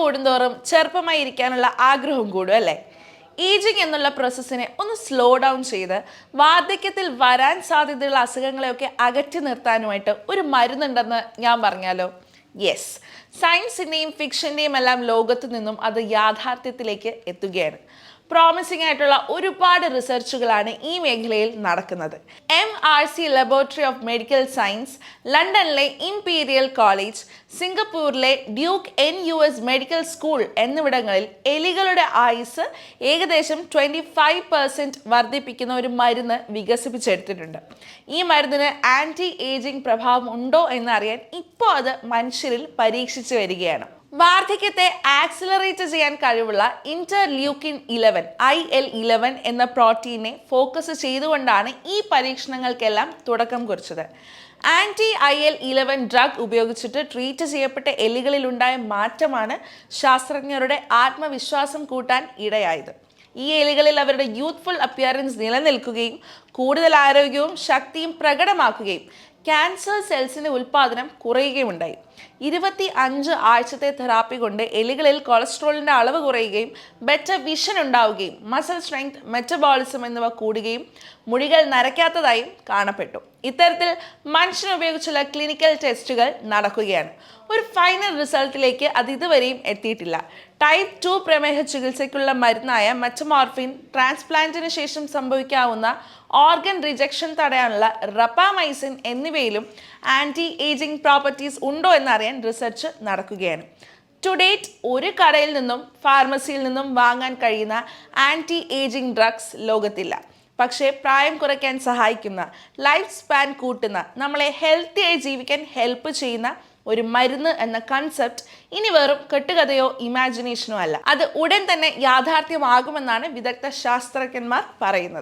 കൂടുന്തോറും ചെറുപ്പമായി ഇരിക്കാനുള്ള ആഗ്രഹം കൂടും അല്ലേ? ഏജിങ് എന്നുള്ള പ്രോസസ്സിനെ ഒന്ന് സ്ലോ ഡൗൺ ചെയ്ത് വാർദ്ധക്യത്തിൽ വരാൻ സാധ്യതയുള്ള അസുഖങ്ങളെയൊക്കെ അകറ്റി നിർത്താനുമായിട്ട് ഒരു മരുന്നുണ്ടെന്ന് ഞാൻ പറഞ്ഞാലോ? യെസ്, സയൻസിൻ്റെയും ഫിക്ഷൻ്റെയും എല്ലാം ലോകത്തു നിന്നും അത് യാഥാർത്ഥ്യത്തിലേക്ക് എത്തുകയാണ്. പ്രോമിസിംഗ് ആയിട്ടുള്ള ഒരുപാട് റിസർച്ചുകളാണ് ഈ മേഖലയിൽ നടക്കുന്നത്. MRC laboratory of medical science, ലണ്ടനിലെ ഇംപീരിയൽ കോളേജ്, സിംഗപ്പൂരിലെ ഡ്യൂക്ക് NUS മെഡിക്കൽ സ്കൂൾ എന്നിവിടങ്ങളിൽ എലികളുടെ ആയുസ് ഏകദേശം 25% വർദ്ധിപ്പിക്കുന്ന ഒരു മരുന്ന് വികസിപ്പിച്ചെടുത്തിട്ടുണ്ട്. ഈ മരുന്നിന് ആൻറ്റി ഏജിങ് പ്രഭാവം ഉണ്ടോ എന്നറിയാൻ ഇപ്പോൾ അത് മനുഷ്യരിൽ പരീക്ഷിച്ചു വരികയാണ്. വാർദ്ധക്യത്തെ ആക്സിലറേറ്റ് ചെയ്യാൻ കഴിവുള്ള ഇന്റർലൂക്കിൻ 11 IL-11 എന്ന പ്രോട്ടീനെ ഫോക്കസ് ചെയ്തുകൊണ്ടാണ് ഈ പരീക്ഷണങ്ങൾക്കെല്ലാം തുടക്കം കുറിച്ചത്. IL-11 ഡ്രഗ് ഉപയോഗിച്ചിട്ട് ട്രീറ്റ് ചെയ്യപ്പെട്ട എലികളിലുണ്ടായ മാറ്റമാണ് ശാസ്ത്രജ്ഞരുടെ ആത്മവിശ്വാസം കൂട്ടാൻ ഇടയായത്. ഈ എലികളിൽ അവരുടെ യൂത്ത്ഫുൾ അപ്പിയറൻസ് നിലനിൽക്കുകയും കൂടുതൽ ആരോഗ്യവും ശക്തിയും പ്രകടമാക്കുകയും ക്യാൻസർ സെൽസിന്റെ ഉൽപ്പാദനം കുറയുകയുമുണ്ടായി. 25 ആഴ്ചത്തെ തെറാപ്പി കൊണ്ട് എലികളിൽ കൊളസ്ട്രോളിന്റെ അളവ് കുറയുകയും ബെറ്റർ വിഷൻ ഉണ്ടാവുകയും മസിൽ സ്ട്രെങ്ത്, മെറ്റബോളിസം എന്നിവ കൂടുകയും മുടികൾ നരയ്ക്കാത്തതായും കാണപ്പെട്ടു. ഇത്തരത്തിൽ മനുഷ്യനെ ഉപയോഗിച്ചുള്ള ക്ലിനിക്കൽ ടെസ്റ്റുകൾ നടക്കുകയാണ്. ഒരു ഫൈനൽ റിസൾട്ടിലേക്ക് അത് ഇതുവരെയും എത്തിയിട്ടില്ല. ടൈപ്പ് 2 പ്രമേഹ ചികിത്സയ്ക്കുള്ള മരുന്നായ മെറ്റമോർഫിൻ, ട്രാൻസ്പ്ലാന്റിന് ശേഷം സംഭവിക്കാവുന്ന ഓർഗൻ റിജക്ഷൻ തടയാനുള്ള റപ്പാമൈസിൻ എന്നിവയിലും ആൻറ്റി ഏജിങ് പ്രോപ്പർട്ടീസ് ഉണ്ടോ എന്നറിയാൻ റിസർച്ച് നടക്കുകയാണ്. ടു ഡേറ്റ് ഒരു കടയിൽ നിന്നും ഫാർമസിയിൽ നിന്നും വാങ്ങാൻ കഴിയുന്ന ആൻറ്റി ഏജിങ് ഡ്രഗ്സ് ലോകത്തില്ല. പക്ഷേ പ്രായം കുറയ്ക്കാൻ സഹായിക്കുന്ന, ലൈഫ് സ്പാൻ കൂട്ടുന്ന, നമ്മളെ ഹെൽത്തിയായി ജീവിക്കാൻ ഹെൽപ്പ് ചെയ്യുന്ന ഒരു മരുന്ന് എന്ന കൺസെപ്റ്റ് ഇനി വെറും കെട്ടുകഥയോ ഇമാജിനേഷനോ അല്ല. അത് ഉടൻ തന്നെ യാഥാർത്ഥ്യമാകുമെന്നാണ് വിദഗ്ധ ശാസ്ത്രജ്ഞന്മാർ പറയുന്നത്.